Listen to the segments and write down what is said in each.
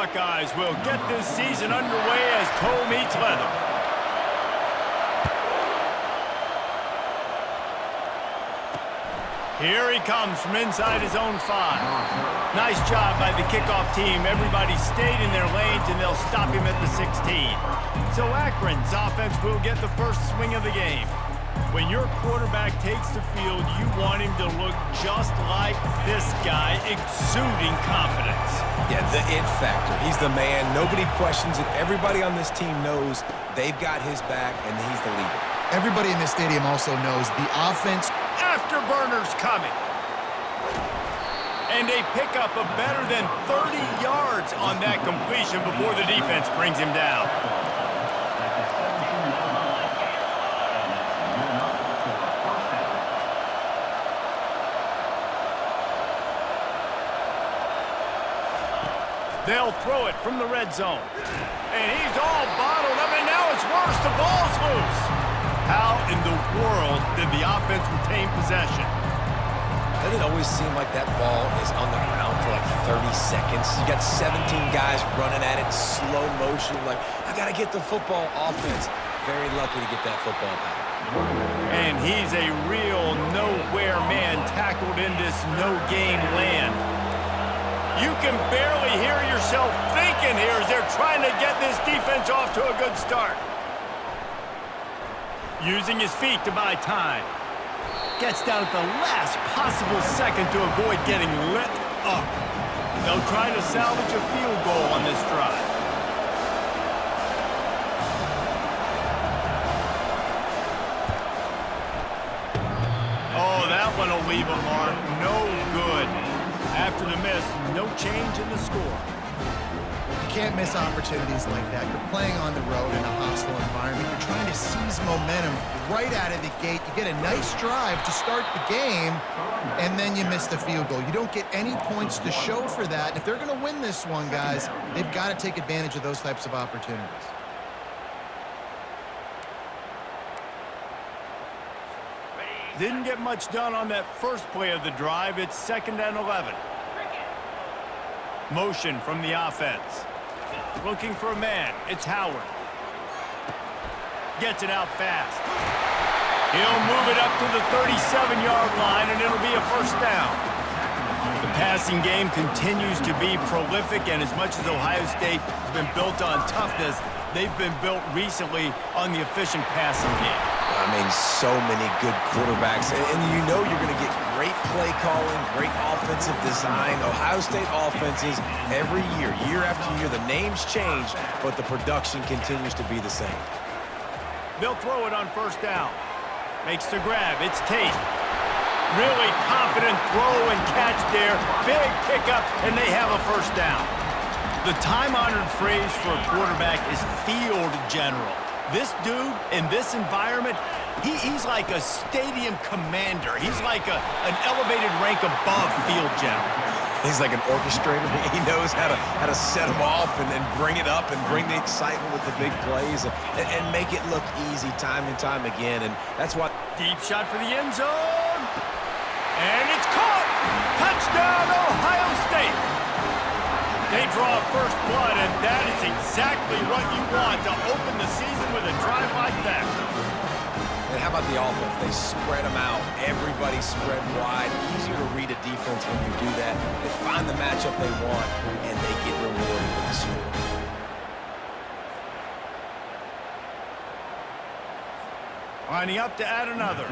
Buckeyes will get this season underway as toe meets leather. Here he comes from inside his own 5. Nice job by the kickoff team. Everybody stayed in their lanes, and they'll stop him at the 16. So Akron's offense will get the first swing of the game. When your quarterback takes the field, you want him to look just like this guy, exuding confidence. Yeah, the it factor. He's the man. Nobody questions it. Everybody on this team knows they've got his back, and he's the leader. Everybody in this stadium also knows the offense. Afterburners coming. And a pickup of better than 30 yards on that completion before the defense brings him down. They'll throw it from the red zone. And he's all bottled up, and now it's worse. The ball's loose. How in the world did the offense retain possession? Doesn't it always seem like that ball is on the ground for like 30 seconds? You got 17 guys running at it, slow motion, like, I got to get the football. Offense, very lucky to get that football back. And he's a real nowhere man tackled in this no-game land. You can barely hear yourself thinking here as they're trying to get this defense off to a good start. Using his feet to buy time. Gets down at the last possible second to avoid getting lit up. They'll try to salvage a field goal on this drive. Oh, that one will leave a mark. No good. After the miss, no change in the score. You can't miss opportunities like that. You're playing on the road in a hostile environment. You're trying to seize momentum right out of the gate. You get a nice drive to start the game, and then you miss the field goal. You don't get any points to show for that. If they're going to win this one, guys, they've got to take advantage of those types of opportunities. Didn't get much done on that first play of the drive. It's 2nd and 11. Motion from the offense. Looking for a man. It's Howard. Gets it out fast. He'll move it up to the 37-yard line, and it'll be a first down. The passing game continues to be prolific, and as much as Ohio State has been built on toughness, they've been built recently on the efficient passing game. I mean, so many good quarterbacks, and you know you're going to get great play calling, great offensive design. Ohio State offenses every year, year after year, the names change, but the production continues to be the same. They'll throw it on first down. Makes the grab. It's Tate. Really confident throw and catch there. Big pickup, and they have a first down. The time-honored phrase for a quarterback is field general. This dude, in this environment, he's like a stadium commander. He's like an elevated rank above field general. He's like an orchestrator. He knows how to set them off and then bring it up and bring the excitement with the big plays and make it look easy time and time again. And that's why. Deep shot for the end zone. And it's caught. Touchdown, Ohio State. They draw first blood, and that is exactly what you want to open the season with a drive like that. And how about the offense? They spread them out. Everybody spread wide. Easier to read a defense when you do that. They find the matchup they want, and they get rewarded with the score. Lining up to add another.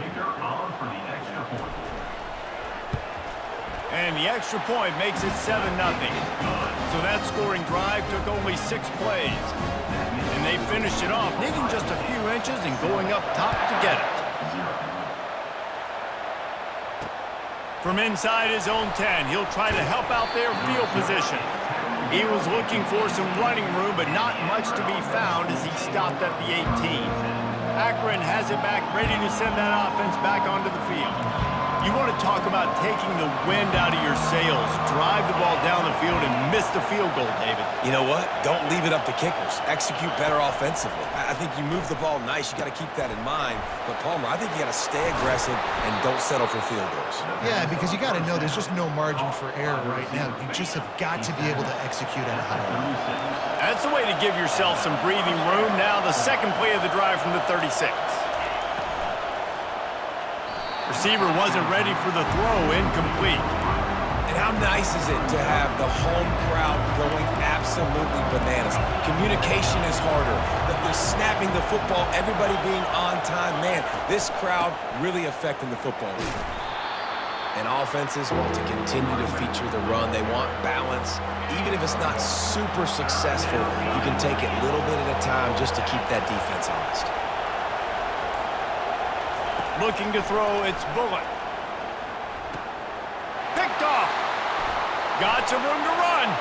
And the extra point makes it 7-0. So that scoring drive took only 6 plays. And they finished it off, needing just a few inches and going up top to get it. From inside his own 10, he'll try to help out their field position. He was looking for some running room, but not much to be found as he stopped at the 18. Akron has it back, ready to send that offense back onto the field. You want to talk about taking the wind out of your sails. Drive the ball down the field and miss the field goal, David. You know what? Don't leave it up to kickers. Execute better offensively. I think you move the ball nice. You got to keep that in mind. But, Palmer, I think you got to stay aggressive and don't settle for field goals. Yeah, because you got to know there's just no margin for error right now. You just have got to be able to execute at a high level. That's the way to give yourself some breathing room. Now the second play of the drive from the 36. Receiver wasn't ready for the throw, incomplete. And how nice is it to have the home crowd going absolutely bananas? Communication is harder. They're snapping the football, everybody being on time. Man, this crowd really affecting the football league. And offenses want to continue to feature the run. They want balance. Even if it's not super successful, you can take it a little bit at a time just to keep that defense honest. Looking to throw, it's Bullock. Picked off. Got some room to run.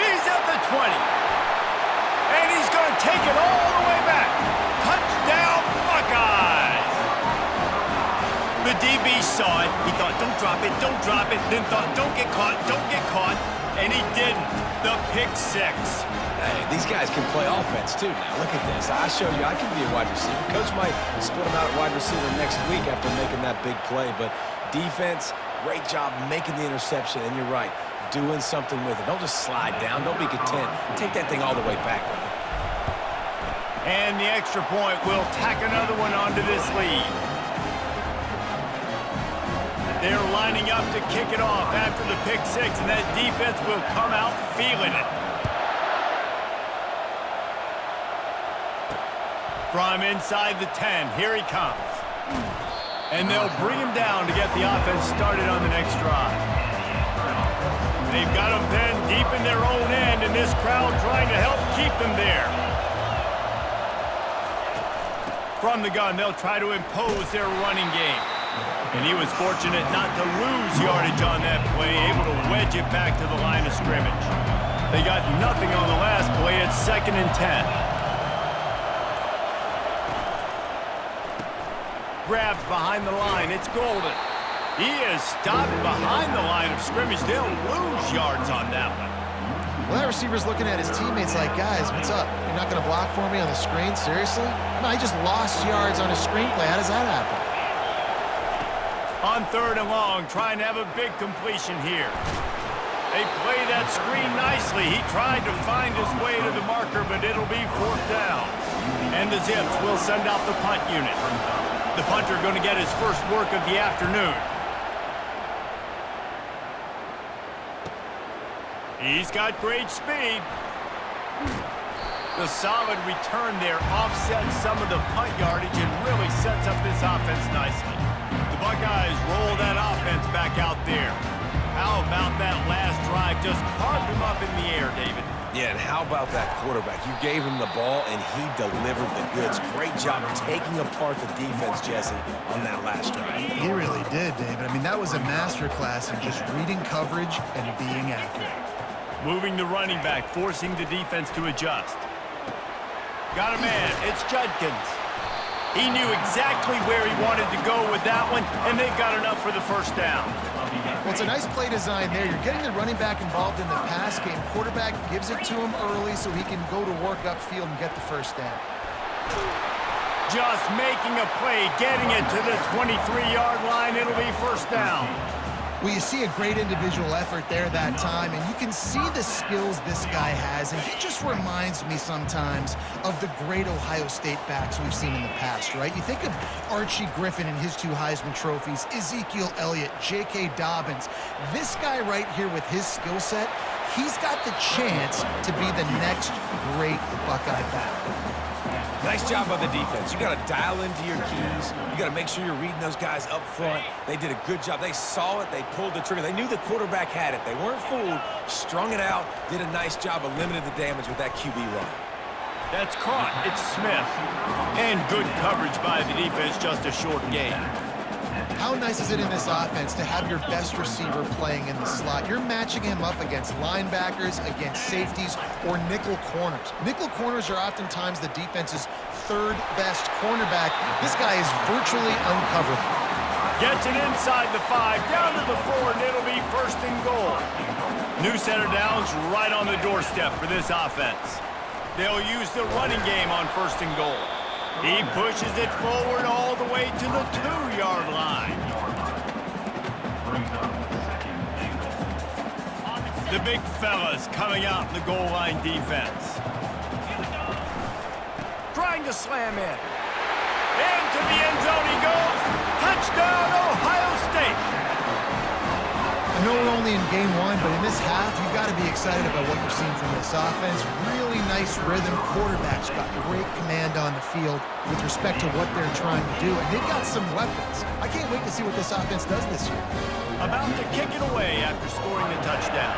He's at the 20. And he's going to take it all the way back. Touchdown, Buckeyes. The DB saw it. He thought, don't drop it, don't drop it. Then thought, don't get caught, don't get caught. And he didn't. The pick six. Hey, these guys can play offense, too. Now, look at this. I show you I can be a wide receiver. Coach might split him out at wide receiver next week after making that big play. But defense, great job making the interception. And you're right, doing something with it. Don't just slide down. Don't be content. Take that thing all the way back. And the extra point will tack another one onto this lead. They're lining up to kick it off after the pick six, and that defense will come out feeling it. From inside the 10, here he comes. And they'll bring him down to get the offense started on the next drive. They've got him pinned deep in their own end, and this crowd trying to help keep them there. From the gun, they'll try to impose their running game. And he was fortunate not to lose yardage on that play, able to wedge it back to the line of scrimmage. They got nothing on the last play. It's 2nd and 10. Grabbed behind the line. It's Golden. He is stopped behind the line of scrimmage. They'll lose yards on that one. Well, that receiver's looking at his teammates like, guys, what's up? You're not going to block for me on the screen? Seriously? No, he just lost yards on a screenplay. How does that happen? On 3rd and long, trying to have a big completion here. They play that screen nicely. He tried to find his way to the marker, but it'll be 4th down. And the Zips will send out the punt unit. The punter going to get his first work of the afternoon. He's got great speed. The solid return there offsets some of the punt yardage and really sets up this offense nicely. The Buckeyes roll that offense back out there. How about that last drive? Just carved him up in the air, David. Yeah, and how about that quarterback? You gave him the ball, and he delivered the goods. Great job taking apart the defense, Jesse, on that last drive. He really did, David. I mean, that was a masterclass in just reading coverage and being accurate. Moving the running back, forcing the defense to adjust. Got a man. It's Judkins. He knew exactly where he wanted to go with that one, and they've got enough for the first down. Well, it's a nice play design there. You're getting the running back involved in the pass game. Quarterback gives it to him early so he can go to work upfield and get the first down. Just making a play, getting it to the 23-yard line. It'll be 1st down. Well, you see a great individual effort there that time, and you can see the skills this guy has, and he just reminds me sometimes of the great Ohio State backs we've seen in the past, right? You think of Archie Griffin and his 2 Heisman trophies, Ezekiel Elliott, J.K. Dobbins. This guy right here with his skill set, he's got the chance to be the next great Buckeye back. Nice job by the defense. You got to dial into your keys. You got to make sure you're reading those guys up front. They did a good job. They saw it. They pulled the trigger. They knew the quarterback had it. They weren't fooled. Strung it out. Did a nice job of limiting the damage with that QB run. That's caught. It's Smith. And good coverage by the defense. Just a short gain. How nice is it in this offense to have your best receiver playing in the slot? You're matching him up against linebackers, against safeties, or nickel corners. Nickel corners are oftentimes the defense's 3rd best cornerback. This guy is virtually uncoverable. Gets it inside the 5, down to the 4, and it'll be first and goal. New center down's right on the doorstep for this offense. They'll use the running game on first and goal. He pushes it forward all the way to the 2-yard line. The big fellas coming out in the goal line defense. Trying to slam in. Into the end zone he goes. Touchdown, Ohio State. I know we're only in game 1, but in this half, you've got to be excited about what you're seeing from this offense. Really nice rhythm. Quarterback's got great command on the field with respect to what they're trying to do, and they've got some weapons. I can't wait to see what this offense does this year. About to kick it away after scoring the touchdown.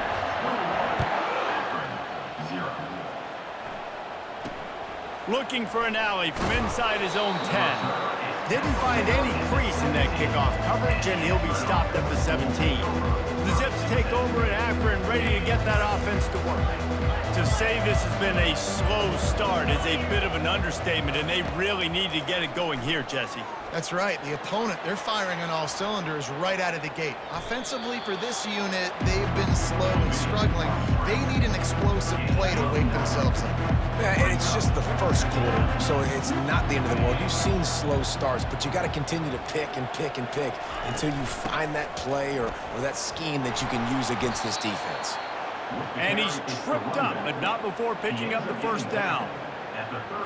Looking for an alley from inside his own 10. Didn't find any crease in that kickoff coverage, and he'll be stopped at the 17. The Zips take over at Akron, ready to get that offense to work. To say this has been a slow start is a bit of an understatement, and they really need to get it going here, Jesse. That's right. The opponent, they're firing on all cylinders right out of the gate. Offensively for this unit, they've been slow and struggling. They need an explosive play to wake themselves up. Yeah, and it's just the first quarter, so it's not the end of the world. You've seen slow starts, but you got to continue to pick and pick and pick until you find that play or that scheme that you can use against this defense. And he's tripped up, but not before picking up the first down.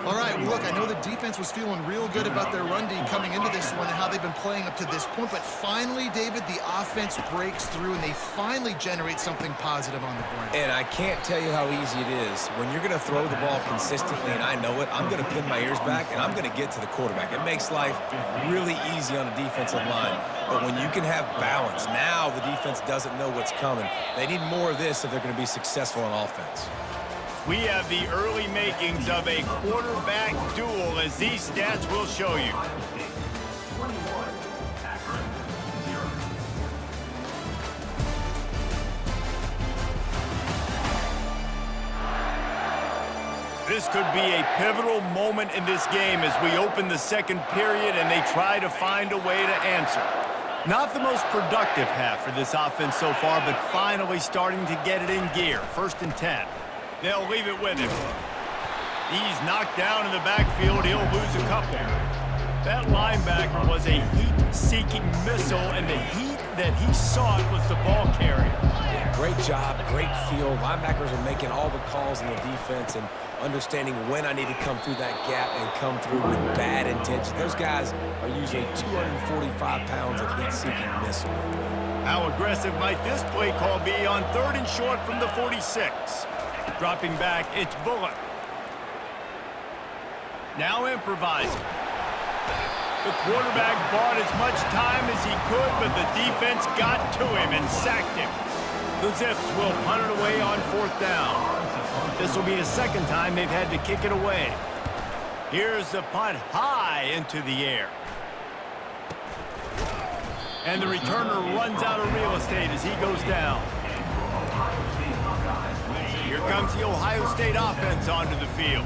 All right, well, look, I know the defense was feeling real good about their run D coming into this one and how they've been playing up to this point, but finally, David, the offense breaks through and they finally generate something positive on the ground. And I can't tell you how easy it is. When you're going to throw the ball consistently, and I know it, I'm going to pin my ears back and I'm going to get to the quarterback. It makes life really easy on the defensive line. But when you can have balance, now the defense doesn't know what's coming. They need more of this if they're going to be successful on offense. We have the early makings of a quarterback duel, as these stats will show you. This could be a pivotal moment in this game as we open the second period and they try to find a way to answer. Not the most productive half for this offense so far, but finally starting to get it in gear. 1st and 10. They'll leave it with him. He's knocked down in the backfield. He'll lose a couple. That linebacker was a heat-seeking missile, and the heat that he sought was the ball carrier. Yeah, great job, great feel. Linebackers are making all the calls in the defense and understanding when I need to come through that gap and come through with bad intention. Those guys are usually 245 pounds of heat-seeking missile. How aggressive might this play call be on 3rd and short from the 46? Dropping back, it's Bullock. Now improvising. The quarterback bought as much time as he could, but the defense got to him and sacked him. The Zips will punt it away on 4th down. This will be the second time they've had to kick it away. Here's the punt high into the air. And the returner runs out of real estate as he goes down. Here comes the Ohio State offense onto the field.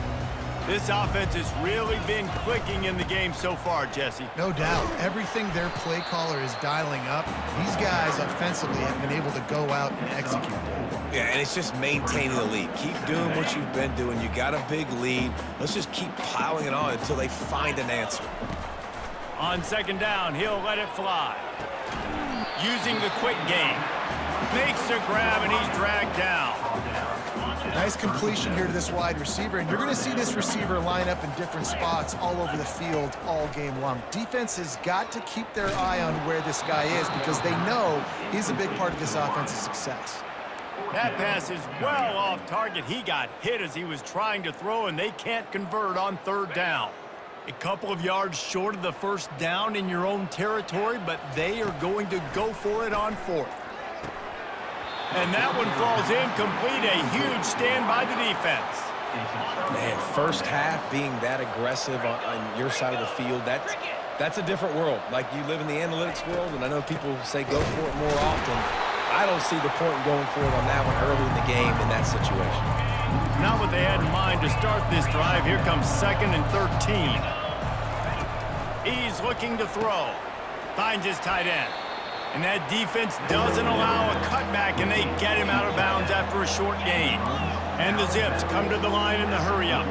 This offense has really been clicking in the game so far, Jesse. No doubt. Everything their play caller is dialing up, these guys offensively have been able to go out and execute. Yeah, and it's just maintaining the lead. Keep doing what you've been doing. You got a big lead. Let's just keep piling it on until they find an answer. On 2nd down, he'll let it fly. Using the quick game. Makes the grab, and he's dragged down. Nice completion here to this wide receiver, and you're going to see this receiver line up in different spots all over the field all game long. Defense has got to keep their eye on where this guy is because they know he's a big part of this offense's success. That pass is well off target. He got hit as he was trying to throw, and they can't convert on 3rd down. A couple of yards short of the 1st down in your own territory, but they are going to go for it on 4th. And that one falls incomplete. A huge stand by the defense. Man, first half being that aggressive on your side of the field, that's a different world. Like, you live in the analytics world, and I know people say go for it more often. I don't see the point in going for it on that one early in the game in that situation. Not what they had in mind to start this drive. Here comes 2nd and 13. He's looking to throw. Finds his tight end. And that defense doesn't allow a cutback, and they get him out of bounds after a short gain. And the Zips come to the line in the hurry-up.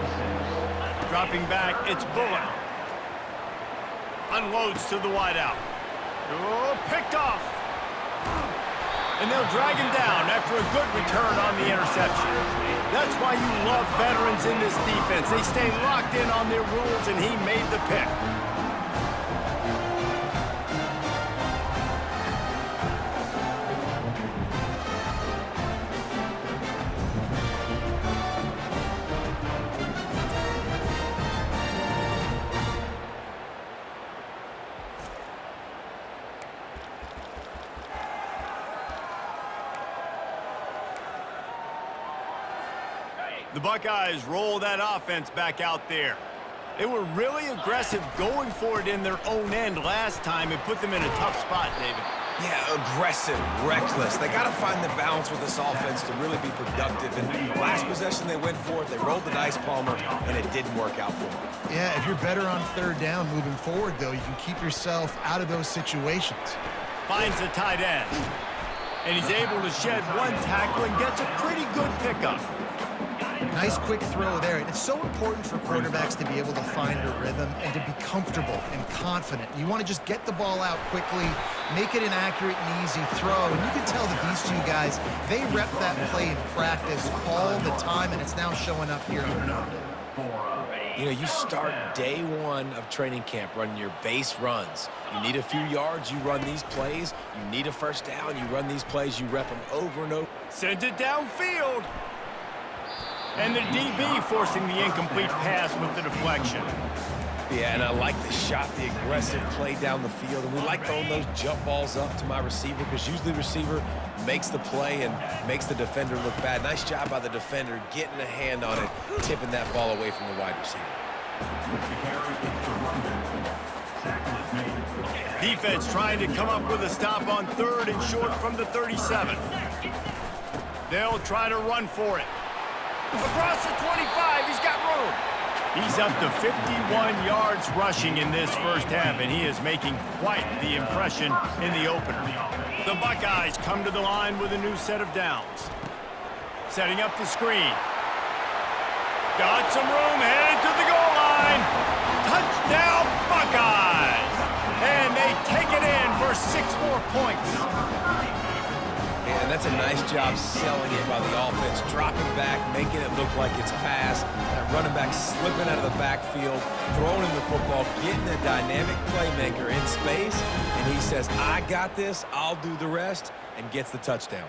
Dropping back, it's Bullock. Unloads to the wideout. Oh, picked off. And they'll drag him down after a good return on the interception. That's why you love veterans in this defense. They stay locked in on their rules, and he made the pick. The Buckeyes roll that offense back out there. They were really aggressive going for it in their own end last time. It put them in a tough spot, David. Yeah, aggressive, reckless. They got to find the balance with this offense to really be productive. And last possession they went for it, they rolled the dice, Palmer, and it didn't work out for them. Yeah, if you're better on third down moving forward, though, you can keep yourself out of those situations. Finds the tight end. And he's able to shed one tackle and gets a pretty good pickup. Nice quick throw there. And it's so important for quarterbacks to be able to find a rhythm and to be comfortable and confident. You want to just get the ball out quickly, make it an accurate and easy throw. And you can tell that these two guys, they rep that play in practice all the time, and it's now showing up here on Monday. You know, you start day one of training camp running your base runs. You need a few yards, you run these plays. You need a first down, you run these plays, you rep them over and over. Sends it downfield. And the DB forcing the incomplete pass with the deflection. Yeah, and I like the shot, the aggressive play down the field. And we like throwing those jump balls up to my receiver because usually the receiver makes the play and makes the defender look bad. Nice job by the defender getting a hand on it, tipping that ball away from the wide receiver. Defense trying to come up with a stop on third and short from the 37. They'll try to run for it. Across the 25, he's got room. He's up to 51 yards rushing in this first half, and he is making quite the impression in the opener. The Buckeyes come to the line with a new set of downs. Setting up the screen. Got some room, headed to the goal line. Touchdown, Buckeyes! And they take it in for 6 more points. And that's a nice job selling it by the offense, dropping back, making it look like it's pass. That running back slipping out of the backfield, throwing in the football, getting a dynamic playmaker in space, and he says, I got this, I'll do the rest, and gets the touchdown.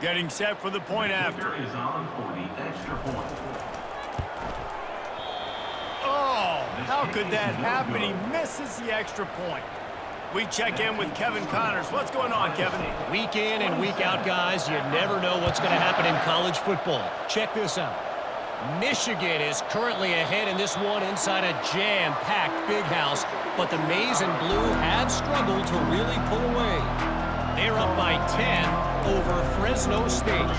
Getting set for the point after. Oh, how could that happen? He misses the extra point. We check in with Kevin Connors. What's going on, Kevin? Week in and week out, guys, you never know what's going to happen in college football. Check this out. Michigan is currently ahead in this one inside a jam-packed big house, but the Maize and Blue have struggled to really pull away. They're up by 10 over Fresno State.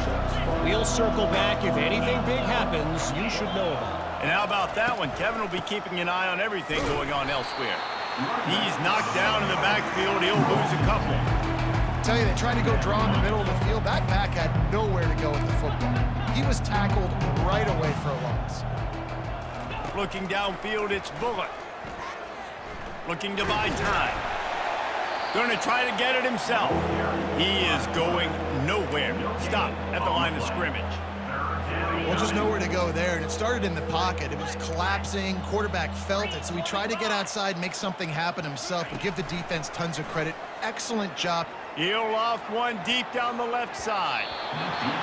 We'll circle back if anything big happens you should know about. And how about that one? Kevin will be keeping an eye on everything going on elsewhere. He's knocked down in the backfield. He'll lose a couple. I tell you, they tried to go draw in the middle of the field. That back had nowhere to go with the football. He was tackled right away for a loss. Looking downfield, it's Bullock. Looking to buy time. Going to try to get it himself. He is going nowhere. Stop at the line of scrimmage. Well, just nowhere to go there, and it started in the pocket. It was collapsing. Quarterback felt it, so he tried to get outside, make something happen himself, but give the defense tons of credit. Excellent job. He'll loft one deep down the left side.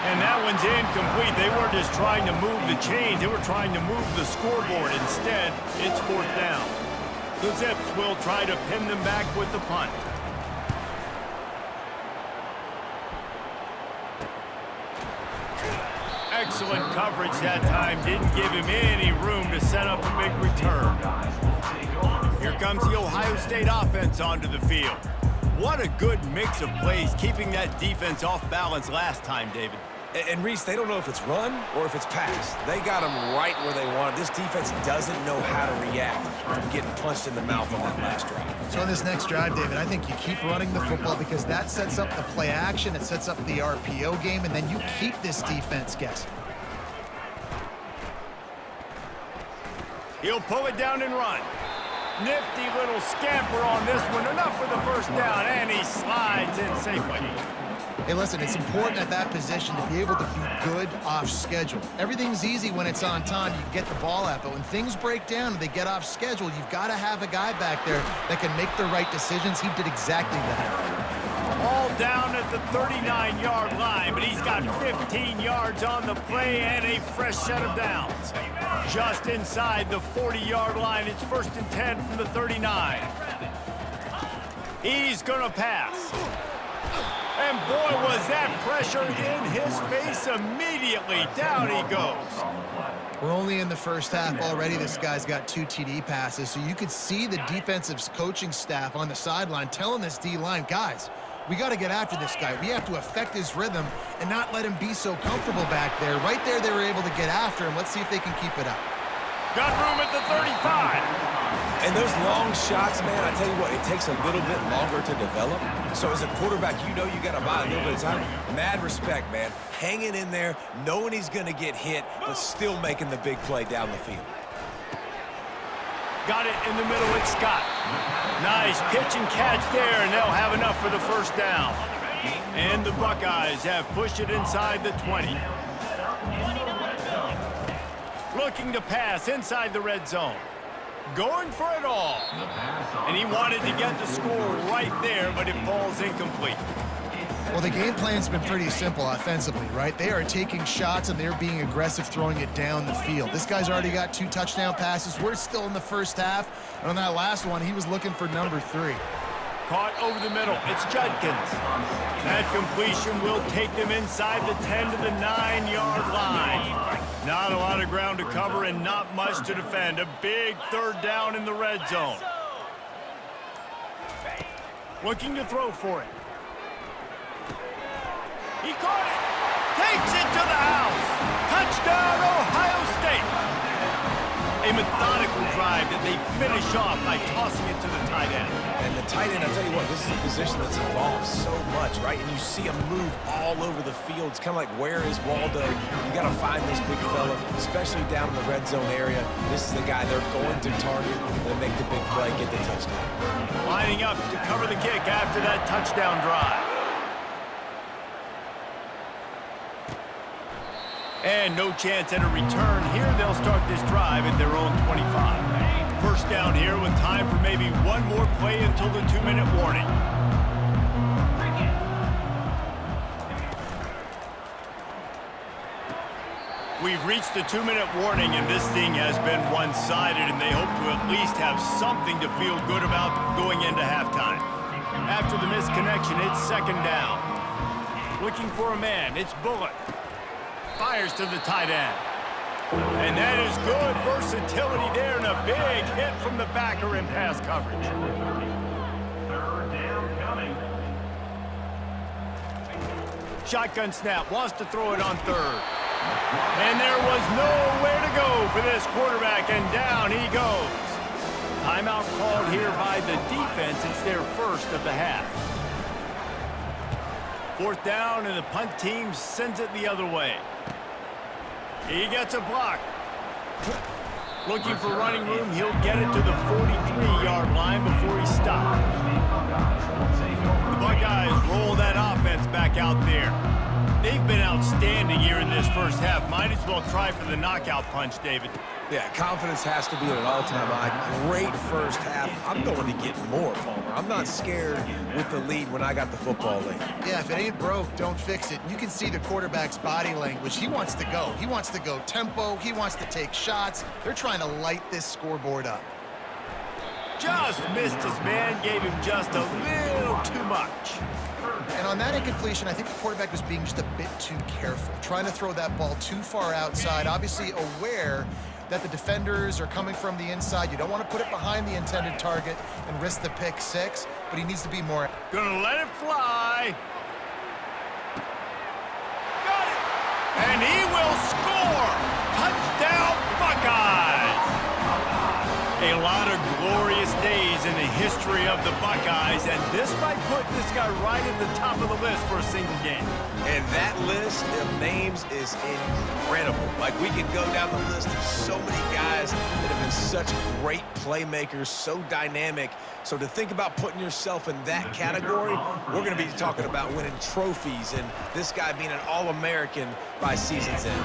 And that one's incomplete. They weren't just trying to move the chains. They were trying to move the scoreboard. Instead, it's 4th down. The Zips will try to pin them back with the punt. Excellent coverage that time. Didn't give him any room to set up a big return. Here comes the Ohio State offense onto the field. What a good mix of plays, keeping that defense off balance last time, David. And Reese, they don't know if it's run or if it's pass. They got them right where they want it. This defense doesn't know how to react from getting punched in the mouth on that last drive. So on this next drive, David, I think you keep running the football because that sets up the play action, it sets up the RPO game, and then you keep this defense guessing. He'll pull it down and run. Nifty little scamper on this one. Enough for the first down, and he slides in safely. Hey, listen, it's important at that position to be able to be good off schedule. Everything's easy when it's on time. You get the ball out, but when things break down and they get off schedule, you've got to have a guy back there that can make the right decisions. He did exactly that. All down at the 39-yard line, but he's got 15 yards on the play and a fresh set of downs. Just inside the 40-yard line, it's 1st and 10 from the 39. He's gonna pass. And boy, was that pressure in his face immediately. Down he goes. We're only in the first half already. This guy's got 2 TD passes, so you could see the defensive coaching staff on the sideline telling this D-line, guys, we got to get after this guy. We have to affect his rhythm and not let him be so comfortable back there. Right there, they were able to get after him. Let's see if they can keep it up. Got room at the 35. And those long shots, man, I tell you what, it takes a little bit longer to develop. So as a quarterback, you know you got to buy a little bit of time. Mad respect, man. Hanging in there, knowing he's going to get hit, but still making the big play down the field. Got it in the middle with Scott. Nice pitch and catch there, and they'll have enough for the first down. And the Buckeyes have pushed it inside the 20. Looking to pass inside the red zone. Going for it all. And he wanted to get the score right there, but it falls incomplete. Well, the game plan's been pretty simple offensively, right? They are taking shots, and they're being aggressive throwing it down the field. This guy's already got 2 touchdown passes. We're still in the first half. And on that last one, he was looking for number 3. Caught over the middle. It's Judkins. That completion will take them inside the 10 to the 9-yard line. Not a lot of ground to cover and not much to defend. A big 3rd down in the red zone. Looking to throw for it. He caught it. Takes it to the house. Touchdown, Ohio State. A methodical drive that they finish off by tossing it to the tight end. And the tight end, I'll tell you what, this is a position that's evolved so much, right? And you see him move all over the field. It's kind of like, where is Waldo? You got to find this big fella, especially down in the red zone area. This is the guy they're going to target and make the big play, get the touchdown. Lining up to cover the kick after that touchdown drive. And no chance at a return here. They'll start this drive at their own 25. First down here with time for maybe one more play until the 2-minute warning. We've reached the 2-minute warning, and this thing has been one-sided, and they hope to at least have something to feel good about going into halftime. After the misconnection, it's 2nd down. Looking for a man. It's Bullock. Fires to the tight end. And that is good versatility there, and a big hit from the backer in pass coverage. 3rd down coming. Shotgun snap, wants to throw it on 3rd. And there was nowhere to go for this quarterback, and down he goes. Timeout called here by the defense. It's their first of the half. 4th down, and the punt team sends it the other way. He gets a block. Looking for running room. He'll get it to the 43-yard line before he stops. The Buckeyes roll that offense back out there. They've been outstanding here in this first half. Might as well try for the knockout punch, David. Yeah, confidence has to be at an all-time high. Great first half. I'm going to get more, Palmer. I'm not scared with the lead when I got the football late. Yeah, if it ain't broke, don't fix it. You can see the quarterback's body language. He wants to go. He wants to go tempo. He wants to take shots. They're trying to light this scoreboard up. Just missed his man. Gave him just a little too much. And on that incompletion, I think the quarterback was being just a bit too careful, trying to throw that ball too far outside, obviously aware that the defenders are coming from the inside. You don't want to put it behind the intended target and risk the pick 6, but he needs to be more. Gonna let it fly. Got it! And he will score! Touchdown, Buckeyes! A lot of glorious days in the history of the Buckeyes, and this might put this guy right at the top of the list for a single game. And that list of names is incredible. Like, we could go down the list of so many guys that have been such great playmakers, so dynamic. So to think about putting yourself in that category, we're going to be talking about winning trophies and this guy being an All-American by season's end.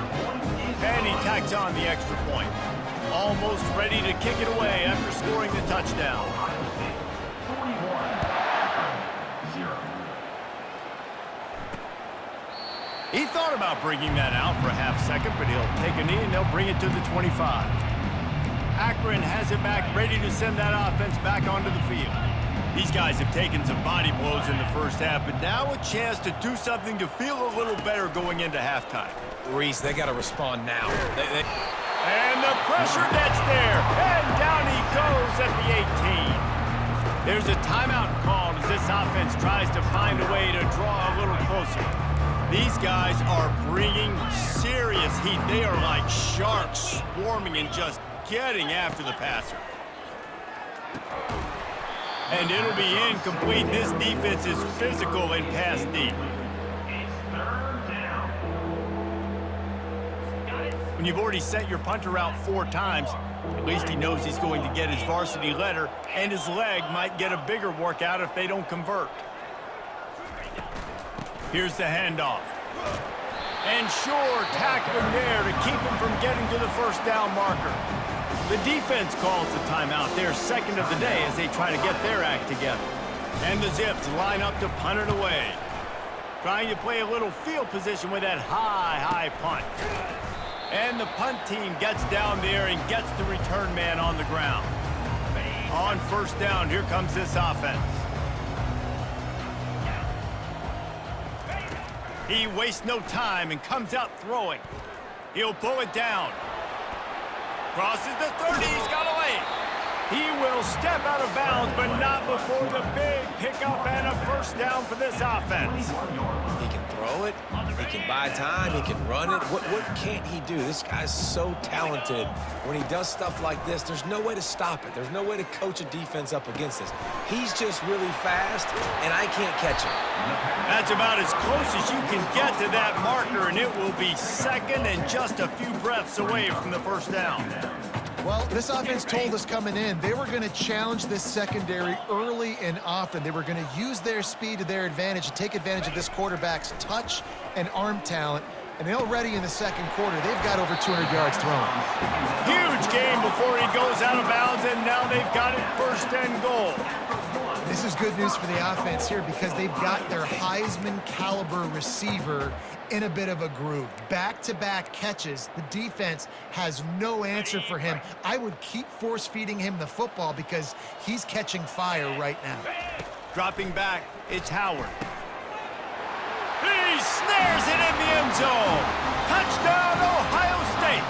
And he tacks on the extra point. Almost ready to kick it away after scoring the touchdown. He thought about bringing that out for a half second, but he'll take a knee and they'll bring it to the 25. Akron has it back, ready to send that offense back onto the field. These guys have taken some body blows in the first half, but now a chance to do something to feel a little better going into halftime. Reese, they got to respond now. And the pressure gets there, and down he goes at the 18. There's a timeout called as this offense tries to find a way to draw a little closer. These guys are bringing serious heat. They are like sharks swarming and just getting after the passer. And it'll be incomplete. This defense is physical and pass deep. When you've already sent your punter out 4 times, at least he knows he's going to get his varsity letter, and his leg might get a bigger workout if they don't convert. Here's the handoff. And sure, tackling there to keep him from getting to the first down marker. The defense calls the timeout, their second of the day, as they try to get their act together. And the Zips line up to punt it away. Trying to play a little field position with that high punt. And the punt team gets down there and gets the return man on the ground. On first down, here comes this offense. He wastes no time and comes out throwing. He'll pull it down. Crosses the 30, he's got away. He will step out of bounds, but not before the big pickup and a first down for this offense. He can throw it, he can buy time, he can run it. What can't he do? This guy's so talented. When he does stuff like this, there's no way to stop it. There's no way to coach a defense up against this. He's just really fast, and I can't catch him. That's about as close as you can get to that marker, and it will be second and just a few breaths away from the first down. Well, this offense told us coming in they were going to challenge this secondary early and often. They were going to use their speed to their advantage and take advantage of this quarterback's touch and arm talent. And already in the second quarter, they've got over 200 yards thrown. Huge game before he goes out of bounds, and now they've got it first and goal. This is good news for the offense here because they've got their Heisman caliber receiver in a bit of a groove. Back-to-back catches. The defense has no answer for him. I would keep force-feeding him the football because he's catching fire right now. Dropping back, it's Howard. He snares it in the end zone. Touchdown, Ohio State.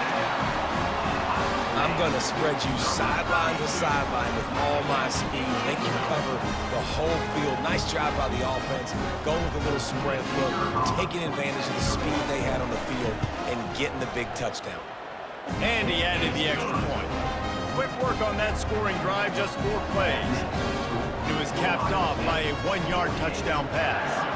I'm going to spread you sideline to sideline with all my speed, make you cover the whole field. Nice job by the offense, going with a little spread look, taking advantage of the speed they had on the field, and getting the big touchdown. And he added the extra point. Quick work on that scoring drive, just 4 plays. It was capped off by a 1-yard touchdown pass.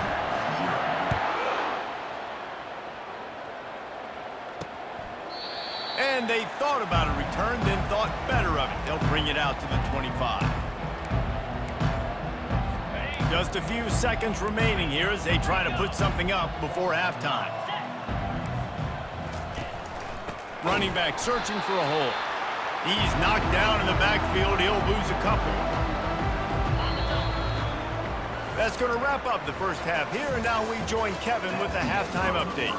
And they thought about a return, then thought better of it. They'll bring it out to the 25. Just a few seconds remaining here as they try to put something up before halftime. Running back searching for a hole. He's knocked down in the backfield. He'll lose a couple. That's going to wrap up the first half here, and now we join Kevin with the halftime update.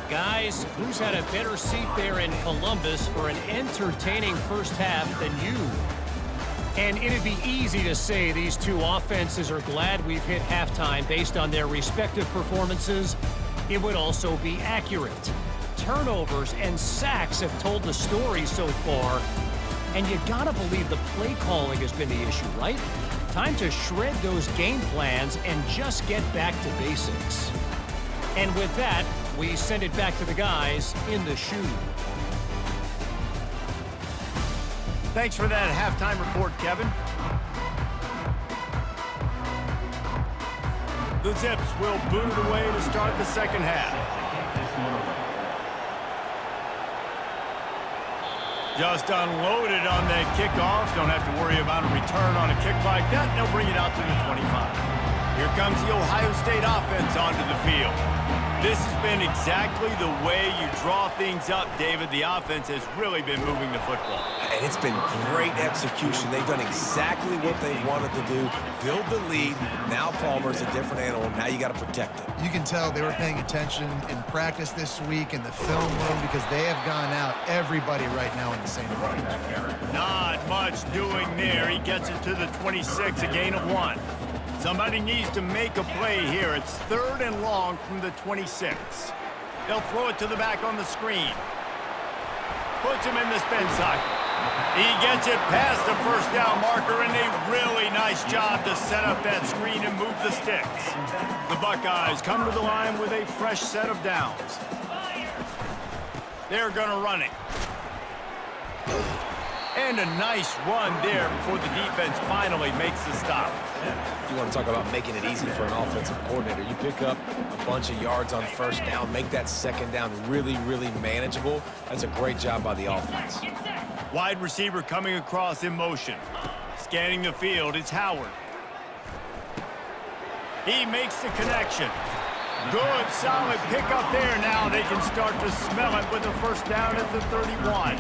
Guys, who's had a better seat there in Columbus for an entertaining first half than you? And it'd be easy to say these two offenses are glad we've hit halftime based on their respective performances. It would also be accurate. Turnovers and sacks have told the story so far, and you gotta believe the play calling has been the issue, right? Time to shred those game plans and just get back to basics. And with that, we send it back to the guys in the shoe. Thanks for that halftime report, Kevin. The Zips will boot it away to start the second half. Just unloaded on that kickoff. Don't have to worry about a return on a kick like that. They'll bring it out to the 25. Here comes the Ohio State offense onto the field. This has been exactly the way you draw things up, David. The offense has really been moving the football. And it's been great execution. They've done exactly what they wanted to do. Build the lead. Now Palmer's a different animal. Now you got to protect it. You can tell they were paying attention in practice this week in the film room because they have gone out everybody right now in the same approach. Not much doing there. He gets it to the 26, a gain of 1. Somebody needs to make a play here. It's 3rd and long from the 26. They'll throw it to the back on the screen. Puts him in the spin cycle. He gets it past the first down marker, and a really nice job to set up that screen and move the sticks. The Buckeyes come to the line with a fresh set of downs. They're going to run it. And a nice run there before the defense finally makes the stop. You want to talk about making it easy for an offensive coordinator. You pick up a bunch of yards on first down, make that second down really, really manageable. That's a great job by the offense. Wide receiver coming across in motion. Scanning the field, it's Howard. He makes the connection. Good, solid pickup there. Now they can start to smell it with a first down at the 31.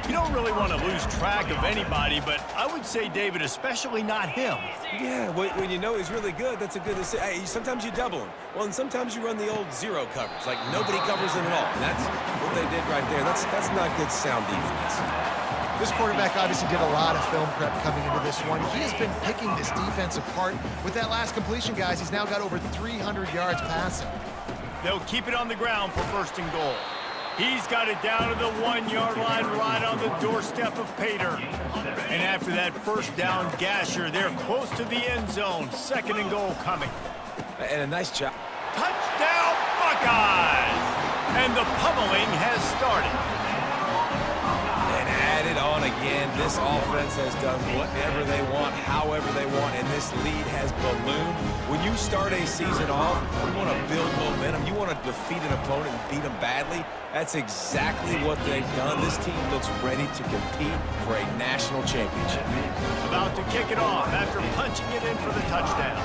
You don't really want to lose track of anybody, but I would say, David, especially not him. Yeah, when you know he's really good, that's a good decision. Hey, sometimes you double him. Well, and sometimes you run the old zero coverage, like nobody covers him at all. And that's what they did right there. That's not good sound defense. This quarterback obviously did a lot of film prep coming into this one. He has been picking this defense apart. With that last completion, guys, he's now got over 300 yards passing. They'll keep it on the ground for 1st and goal. He's got it down to the 1-yard line right on the doorstep of Pater. And after that first down gasher, they're close to the end zone. 2nd and goal coming. And a nice job. Touchdown, Buckeyes! And the pummeling has started. And added on again, this offense has done whatever they want, however they want, and this lead has ballooned. When you start a season off, you want to build momentum. You want to defeat an opponent and beat them badly. That's exactly what they've done. This team looks ready to compete for a national championship. About to kick it off after punching it in for the touchdown.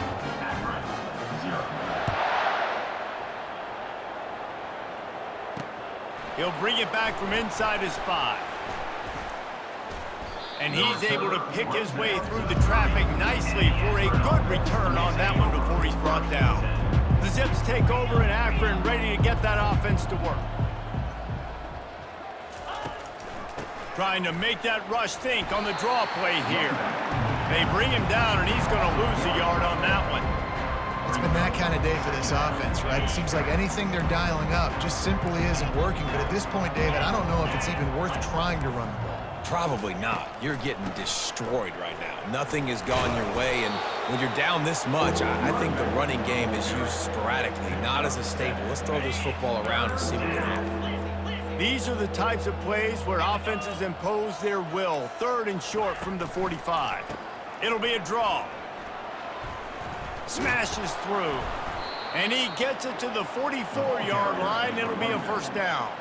He'll bring it back from inside his 5. And he's able to pick his way through the traffic nicely for a good return on that one before he's brought down. The Zips take over in Akron, ready to get that offense to work. Trying to make that rush think on the draw play here. They bring him down, and he's going to lose a yard on that one. It's been that kind of day for this offense, right? It seems like anything they're dialing up just simply isn't working. But at this point, David, I don't know if it's even worth trying to run the ball. Probably not. You're getting destroyed right now. Nothing has gone your way, and when you're down this much, I think the running game is used sporadically, not as a staple. Let's throw this football around and see what can happen. These are the types of plays where offenses impose their will. 3rd and short from the 45. It'll be a draw. Smashes through. And he gets it to the 44-yard line. It'll be a first down.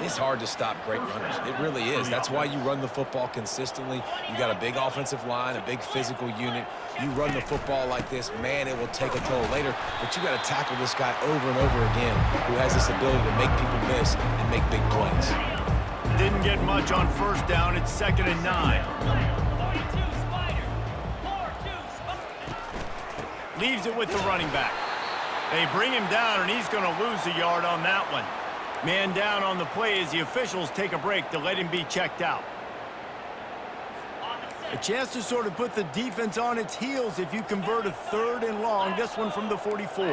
It's hard to stop great runners. It really is. That's why you run the football consistently. You got a big offensive line, a big physical unit. You run the football like this, man, it will take a toll later. But you got to tackle this guy over and over again who has this ability to make people miss and make big plays. Didn't get much on first down. It's 2nd and 9. Leaves it with the running back. They bring him down, and he's going to lose a yard on that one. Man down on the play as the officials take a break to let him be checked out. A chance to sort of put the defense on its heels if you convert a 3rd and long, this one from the 44.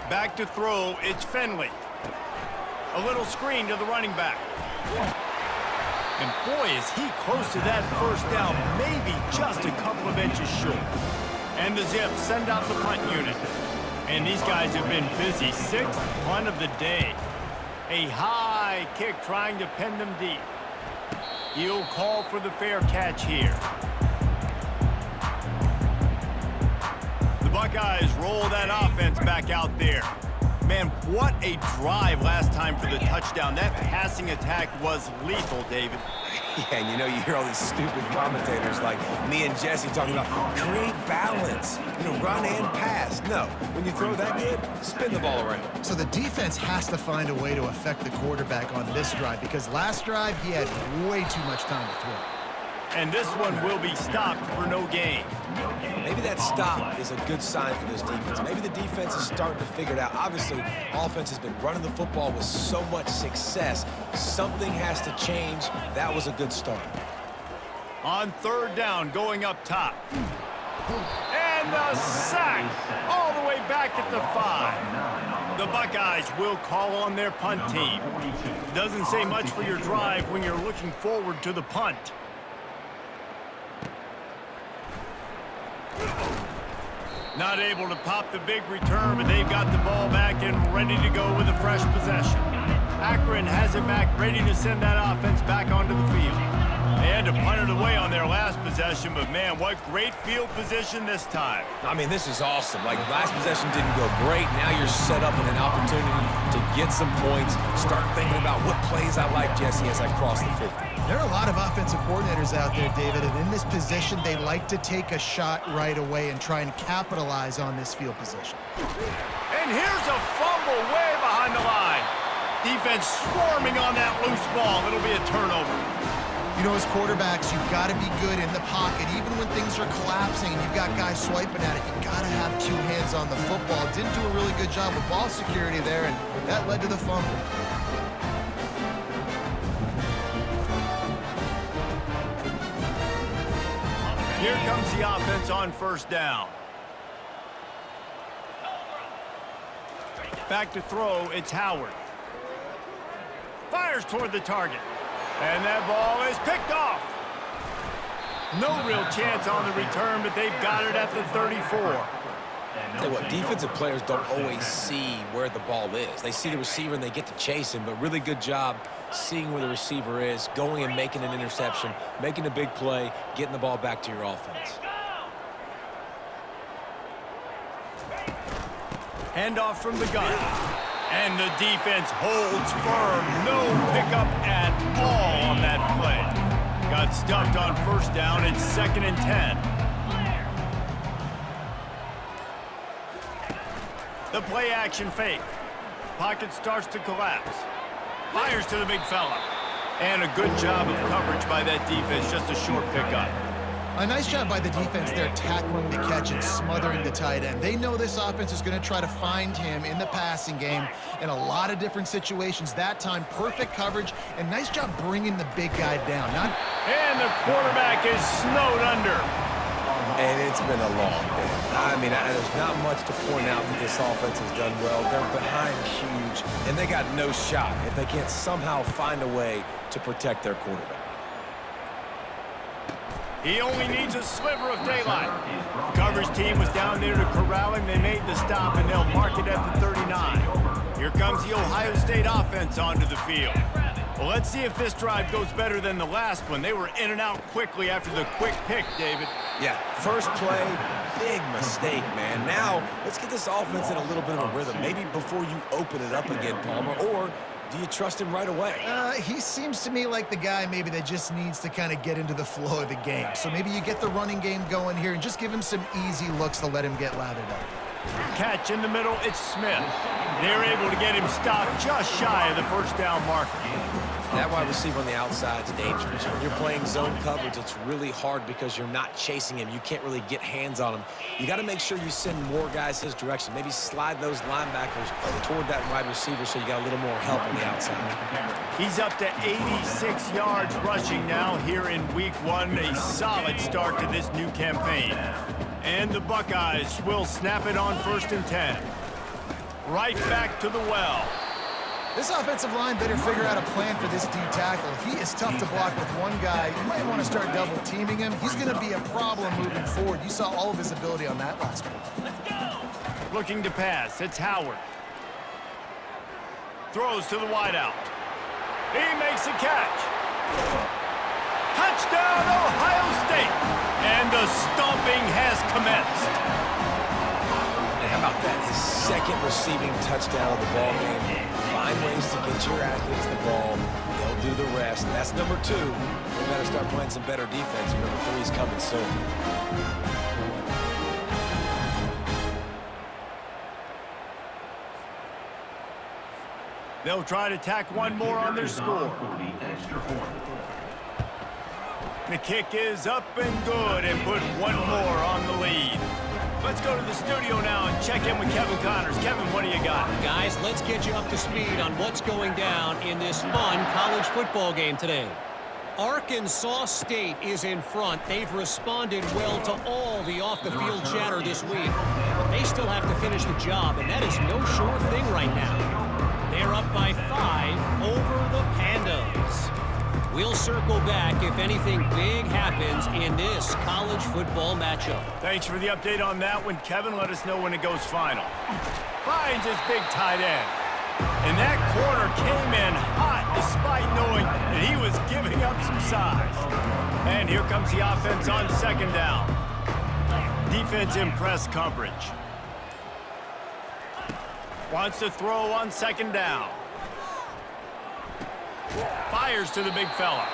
Back to throw, it's Finley. A little screen to the running back. And boy, is he close to that first down, maybe just a couple of inches short. And the Zips send out the punt unit. And these guys have been busy. Sixth punt of the day. A high kick trying to pin them deep. He'll call for the fair catch here. The Buckeyes roll that offense back out there. Man, what a drive last time for the touchdown. That passing attack was lethal, David. Yeah, and you know, you hear all these stupid commentators like me and Jesse talking about create balance, run and pass. No, when you throw that good, spin the ball around. So the defense has to find a way to affect the quarterback on this drive because last drive he had way too much time to throw. And this one will be stopped for no gain. Maybe that stop is a good sign for this defense. Maybe the defense is starting to figure it out. Obviously, offense has been running the football with so much success. Something has to change. That was a good start. On third down, going up top. And the sack all the way back at the 5. The Buckeyes will call on their punt team. Doesn't say much for your drive when you're looking forward to the punt. Not able to pop the big return, but they've got the ball back and ready to go with a fresh possession. Akron has it back, ready to send that offense back onto the field. They had to punt it away on their last possession, but man, what great field position this time. I mean, this is awesome. Like, last possession didn't go great. Now you're set up with an opportunity to get some points. Start thinking about what plays I like, Jesse, as I cross the 50. There are a lot of offensive coordinators out there, David, and in this position, they like to take a shot right away and try and capitalize on this field position. And here's a fumble way behind the line. Defense swarming on that loose ball. It'll be a turnover. As quarterbacks, you've got to be good in the pocket. Even when things are collapsing and you've got guys swiping at it, you've got to have two hands on the football. Didn't do a really good job with ball security there, and that led to the fumble. Here comes the offense on first down. Back to throw, it's Howard. Fires toward the target. And that ball is picked off. No real chance on the return, but they've got it at the 34. Tell you what, defensive players don't always see where the ball is. They see the receiver and they get to chase him, but really good job seeing where the receiver is, going and making an interception, making a big play, getting the ball back to your offense. Handoff from the gun. And the defense holds firm. No pickup at all on that play. Got stuffed on first down. It's 2nd and 10. The play action fake. Pocket starts to collapse. Fires to the big fella. And a good job of coverage by that defense. Just a short pickup. A nice job by the defense there tackling the catch and smothering the tight end. They know this offense is going to try to find him in the passing game in a lot of different situations. That time, perfect coverage, and nice job bringing the big guy down. And the quarterback is snowed under. And it's been a long day. I mean, there's not much to point out that this offense has done well. They're behind huge, and they got no shot if they can't somehow find a way to protect their quarterback. He only needs a sliver of daylight. The coverage team was down there to corral him. They made the stop, and they'll mark it at the 39. Here comes the Ohio State offense onto the field. Well, let's see if this drive goes better than the last one. They were in and out quickly after the quick pick, David. Yeah, first play, big mistake, man. Now, let's get this offense in a little bit of a rhythm. Maybe before you open it up again, Palmer, or do you trust him right away? He seems to me like the guy maybe that just needs to kind of get into the flow of the game. So maybe you get the running game going here and just give him some easy looks to let him get lathered up. Catch in the middle, it's Smith. They're able to get him stopped just shy of the first down marker. That wide receiver on the outside is dangerous. When you're playing zone coverage, it's really hard because you're not chasing him. You can't really get hands on him. You got to make sure you send more guys his direction. Maybe slide those linebackers toward that wide receiver so you got a little more help on the outside. He's up to 86 yards rushing now here in week 1. A solid start to this new campaign. And the Buckeyes will snap it on 1st and 10. Right back to the well. This offensive line better figure out a plan for this D tackle. He is tough to block with one guy. You might want to start double teaming him. He's going to be a problem moving forward. You saw all of his ability on that last play. Let's go. Looking to pass. It's Howard. Throws to the wideout. He makes a catch. Touchdown, Ohio State. And the stomping has commenced. And how about that? His second receiving touchdown of the ball game. Find ways to get your athletes the ball. They'll do the rest. That's number 2. We got to start playing some better defense. Number 3 is coming soon. They'll try to tack one more on their score. The kick is up and good and put one more on the lead. Let's go to the studio now and check in with Kevin Connors. Kevin, what do you got? Guys, let's get you up to speed on what's going down in this fun college football game today. Arkansas State is in front. They've responded well to all the off-the-field chatter this week. They still have to finish the job, and that is no sure thing right now. They're up by 5 over the Pandas. We'll circle back if anything big happens in this college football matchup. Thanks for the update on that one, Kevin. Let us know when it goes final. Finds his big tight end. And that corner came in hot despite knowing that he was giving up some size. And here comes the offense on second down. Defense in press coverage. Wants to throw on second down. Fires to the big fella.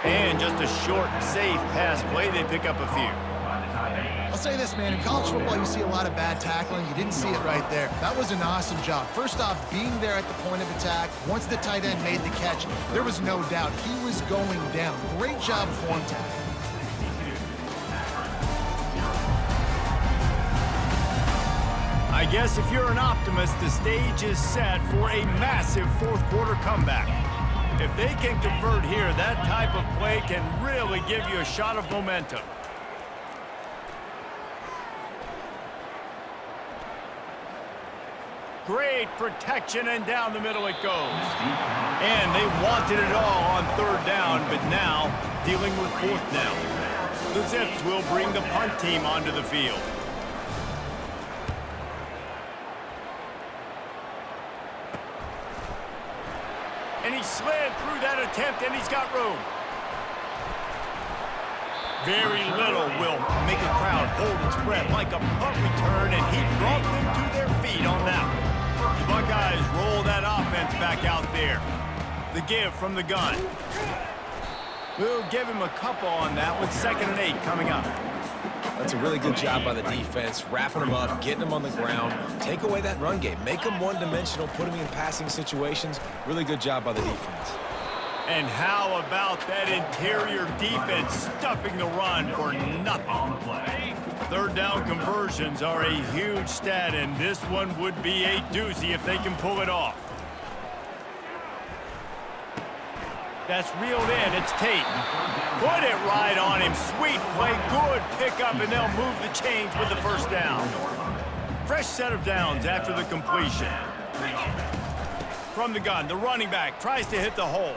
And just a short, safe pass play. They pick up a few. I'll say this, man. In college football, you see a lot of bad tackling. You didn't see it right there. That was an awesome job. First off, being there at the point of attack. Once the tight end made the catch, there was no doubt he was going down. Great job form tackling. I guess if you're an optimist, the stage is set for a massive fourth-quarter comeback. If they can convert here, that type of play can really give you a shot of momentum. Great protection, and down the middle it goes. And they wanted it all on third down, but now dealing with fourth down. The Zips will bring the punt team onto the field. And he slid through that attempt, and he's got room. Very little will make a crowd hold its breath like a punt return, and he brought them to their feet on that one. The Buckeyes roll that offense back out there. The give from the gun. We'll give him a couple on that one. 2nd and 8 coming up. That's a really good job by the defense, wrapping them up, getting them on the ground. Take away that run game. Make them one-dimensional, put them in passing situations. Really good job by the defense. And how about that interior defense stuffing the run for nothing? Third down conversions are a huge stat, and this one would be a doozy if they can pull it off. That's reeled in. It's Tate. Put it right on him. Sweet play. Good pickup, and they'll move the chains with the first down. Fresh set of downs after the completion. From the gun, the running back tries to hit the hole.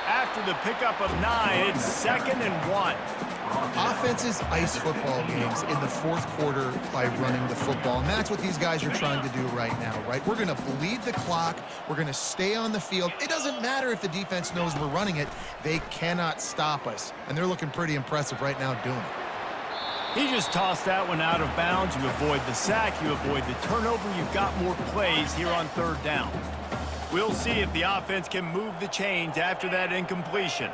After the pickup of 9, it's 2nd and 1. Offenses ice football games in the fourth quarter by running the football, and that's what these guys are trying to do right now, right? We're going to bleed the clock. We're going to stay on the field. It doesn't matter if the defense knows we're running it. They cannot stop us, and they're looking pretty impressive right now doing it. He just tossed that one out of bounds. You avoid the sack. You avoid the turnover. You've got more plays here on third down. We'll see if the offense can move the chains after that incompletion.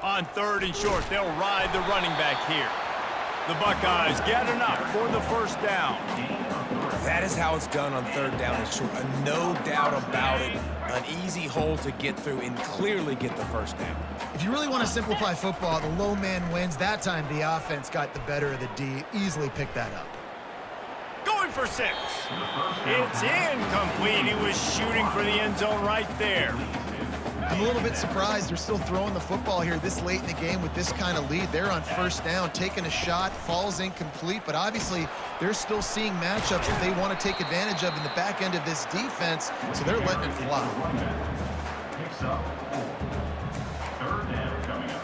On 3rd and short, they'll ride the running back here. The Buckeyes get enough for the first down. That is how it's done on 3rd down and short. No doubt about it. An easy hole to get through and clearly get the first down. If you really want to simplify football, the low man wins. That time the offense got the better of the D. Easily picked that up. Going for 6. It's incomplete. He was shooting for the end zone right there. I'm a little bit surprised they're still throwing the football here this late in the game with this kind of lead. They're on first down, taking a shot, falls incomplete, but obviously they're still seeing matchups that they want to take advantage of in the back end of this defense, so they're letting it fly. Picks up. Third down coming up.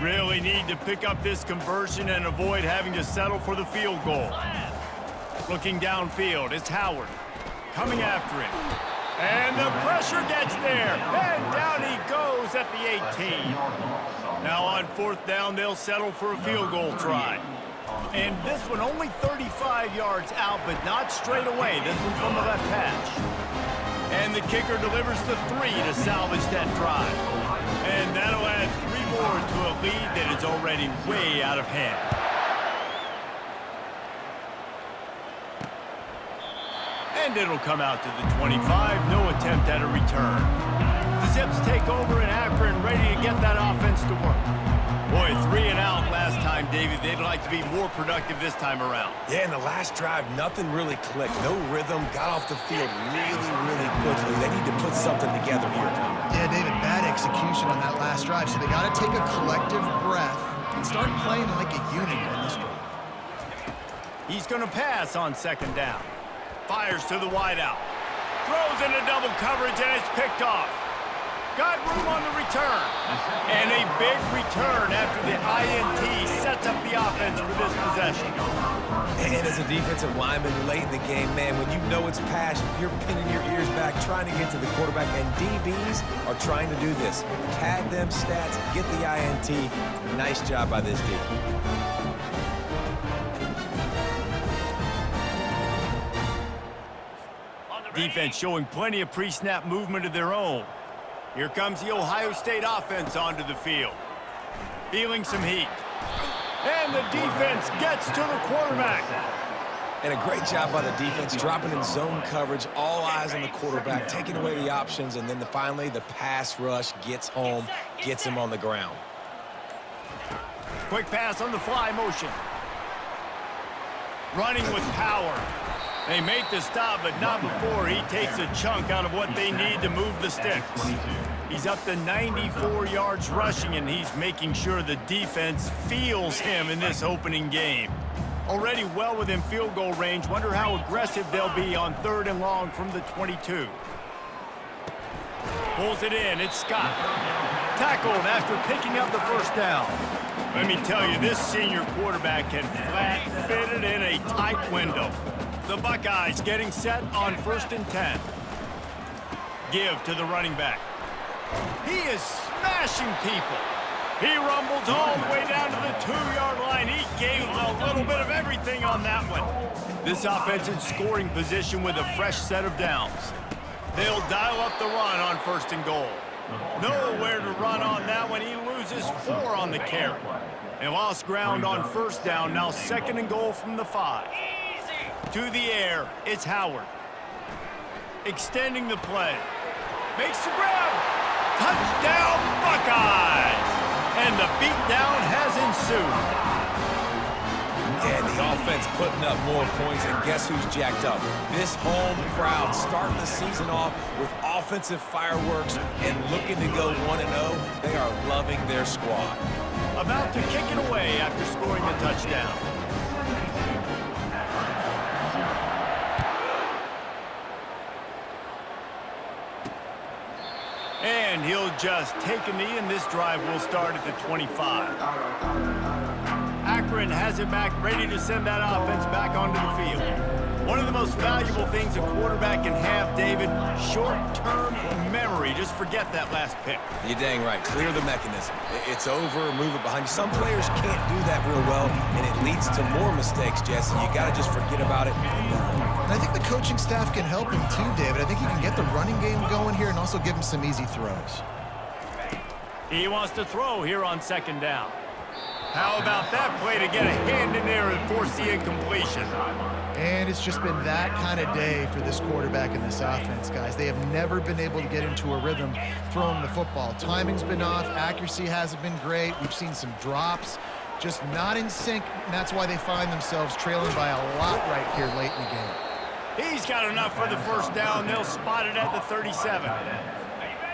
Really need to pick up this conversion and avoid having to settle for the field goal. Looking downfield, it's Howard. Coming after him. And the pressure gets there. And down he goes at the 18. Now on fourth down, they'll settle for a field goal try. And this one only 35 yards out, but not straight away. This one from the left hash. And the kicker delivers the 3 to salvage that drive. And that'll add 3 more to a lead that is already way out of hand. And it'll come out to the 25. No attempt at a return. The Zips take over in Akron, ready to get that offense to work. Boy, 3 and out last time, David. They'd like to be more productive this time around. Yeah, in the last drive, nothing really clicked. No rhythm, got off the field really quickly. They need to put something together here. Yeah, David, bad execution on that last drive, so they got to take a collective breath and start playing like a unit on this drive. He's going to pass on second down. Fires to the wideout. Throws into double coverage, and it's picked off. Got room on the return. And a big return after the INT sets up the offense for this possession. And as a defensive lineman late in the game, man, when you know it's pass, you're pinning your ears back, trying to get to the quarterback, and DBs are trying to do this. Pad them stats, get the INT. Nice job by this D. Defense showing plenty of pre-snap movement of their own. Here comes the Ohio State offense onto the field. Feeling some heat. And the defense gets to the quarterback. And a great job by the defense, dropping in zone coverage, all eyes on the quarterback, taking away the options, and then finally the pass rush gets home, gets him on the ground. Quick pass on the fly motion. Running with power. They make the stop, but not before he takes a chunk out of what they need to move the sticks. He's up to 94 yards rushing, and he's making sure the defense feels him in this opening game. Already well within field goal range. Wonder how aggressive they'll be on 3rd and long from the 22. Pulls it in. It's Scott. Tackled after picking up the first down. Let me tell you, this senior quarterback can flat fit it in a tight window. The Buckeyes getting set on 1st and 10. Give to the running back. He is smashing people. He rumbles all the way down to the 2-yard line. He gave a little bit of everything on that one. This offense in scoring position with a fresh set of downs. They'll dial up the run on 1st and goal. Nowhere to run on that one. He loses 4 on the carry. And lost ground on 1st down. Now 2nd and goal from the 5. To the air, it's Howard. Extending the play. Makes the grab. Touchdown, Buckeyes! And the beatdown has ensued. And the offense putting up more points, and guess who's jacked up? This home crowd starting the season off with offensive fireworks and looking to go 1-0. They are loving their squad. About to kick it away after scoring the touchdown. And he'll just take a knee, and this drive will start at the 25. Akron has it back, ready to send that offense back onto the field. One of the most valuable things a quarterback can have, David, short-term memory. Just forget that last pick. You're dang right. Clear the mechanism. It's over, move it behind you. Some players can't do that real well, and it leads to more mistakes, Jesse. You got to just forget about it and move on. And I think the coaching staff can help him too, David. I think he can get the running game going here and also give him some easy throws. He wants to throw here on 2nd down. How about that play to get a hand in there and force the incompletion? And it's just been that kind of day for this quarterback and this offense, guys. They have never been able to get into a rhythm throwing the football. Timing's been off. Accuracy hasn't been great. We've seen some drops. Just not in sync, and that's why they find themselves trailing by a lot right here late in the game. He's got enough for the first down. They'll spot it at the 37.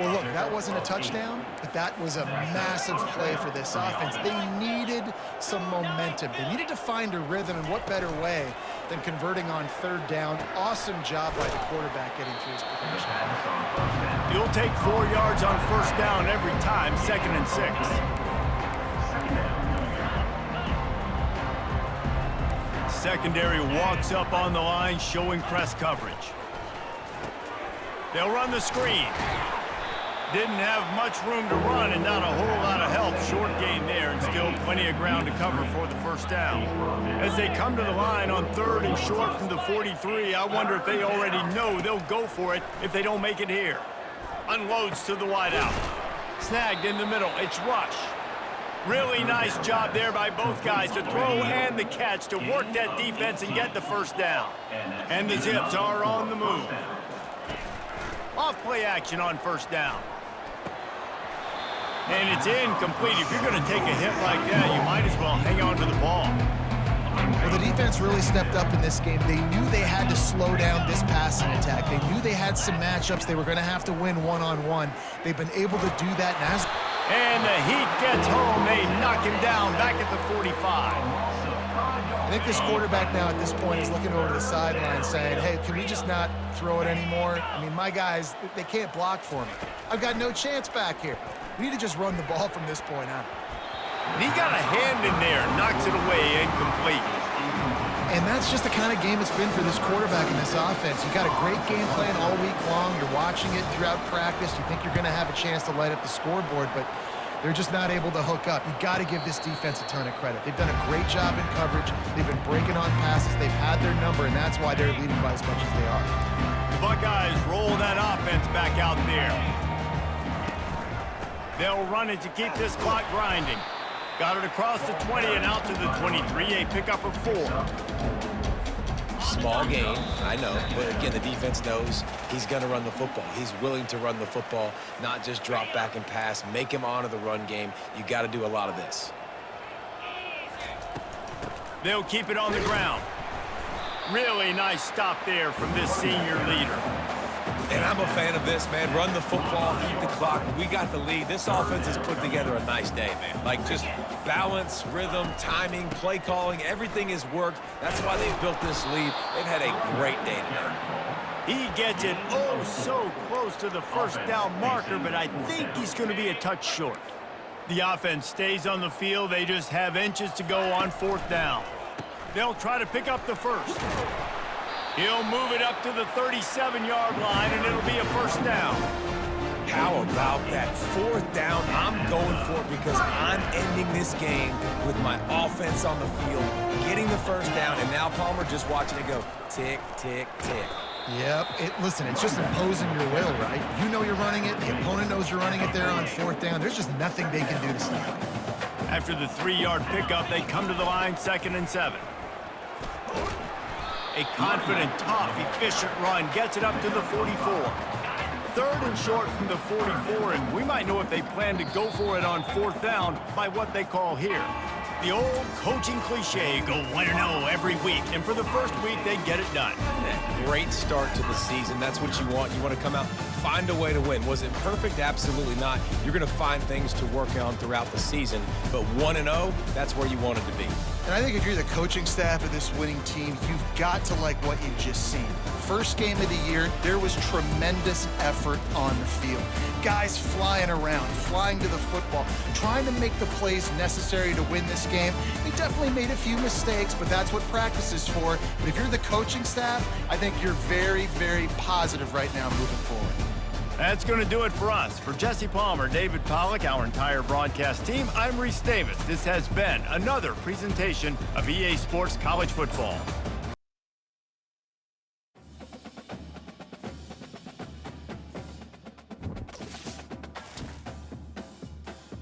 Well, look, that wasn't a touchdown, but that was a massive play for this offense. They needed some momentum. They needed to find a rhythm, and what better way than converting on third down. Awesome job by the quarterback getting through his progression. You'll take 4 yards on first down every time, 2nd and 6. Secondary walks up on the line, showing press coverage. They'll run the screen. Didn't have much room to run and not a whole lot of help. Short gain there and still plenty of ground to cover for the first down. As they come to the line on 3rd and short from the 43, I wonder if they already know they'll go for it if they don't make it here. Unloads to the wideout. Snagged in the middle. It's Rush. Really nice job there by both guys to throw and the catch to work that defense and get the first down. And the Zips are on the move. Off play action on first down. And it's incomplete. If you're going to take a hit like that, you might as well hang on to the ball. Well, the defense really stepped up in this game. They knew they had to slow down this passing attack. They knew they had some matchups they were going to have to win one-on-one. They've been able to do that. And the Heat gets home. They knock him down back at the 45. I think this quarterback now at this point is looking over to the sideline saying, hey, can we just not throw it anymore? I mean, my guys, they can't block for me. I've got no chance back here. We need to just run the ball from this point on. And he got a hand in there, knocks it away, incomplete. And that's just the kind of game it's been for this quarterback in this offense. You got a great game plan all week long. You're watching it throughout practice. You think you're going to have a chance to light up the scoreboard, but they're just not able to hook up. You got to give this defense a ton of credit. They've done a great job in coverage. They've been breaking on passes. They've had their number, and that's why they're leading by as much as they are. The Buckeyes roll that offense back out there. They'll run it to keep this clock grinding. Got it across the 20 and out to the 23. A pickup of 4. Small gain, I know, but again, the defense knows he's going to run the football. He's willing to run the football, not just drop back and pass, make him honor the run game. You got to do a lot of this. They'll keep it on the ground. Really nice stop there from this senior leader. And I'm a fan of this, man. Run the football, keep the clock. We got the lead. This offense has put together a nice day, man. Like, just balance, rhythm, timing, play calling, everything has worked. That's why they've built this lead. They've had a great day today. He gets it oh so close to the first down marker, but I think he's going to be a touch short. The offense stays on the field. They just have inches to go on 4th down. They'll try to pick up the first. He'll move it up to the 37-yard line, and it'll be a first down. How about that 4th down? I'm going for it because I'm ending this game with my offense on the field, getting the first down, and now Palmer just watching it go tick, tick, tick. Yep. Listen, it's just imposing your will, right? You know you're running it. The opponent knows you're running it there on 4th down. There's just nothing they can do to stop it. After the 3-yard pickup, they come to the line, 2nd and 7. A confident, tough, efficient run gets it up to the 44. 3rd and short from the 44, and we might know if they plan to go for it on 4th down by what they call here. The old coaching cliche, go 1-0 every week, and for the first week, they get it done. Great start to the season. That's what you want. You want to come out, find a way to win. Was it perfect? Absolutely not. You're going to find things to work on throughout the season, but 1-0, that's where you want it to be. And I think if you're the coaching staff of this winning team, you've got to like what you've just seen. First game of the year, there was tremendous effort on the field. Guys flying around, flying to the football, trying to make the plays necessary to win this game. They definitely made a few mistakes, but that's what practice is for. But if you're the coaching staff, I think you're very, very positive right now moving forward. That's going to do it for us. For Jesse Palmer, David Pollack, our entire broadcast team, I'm Reese Davis. This has been another presentation of EA Sports College Football.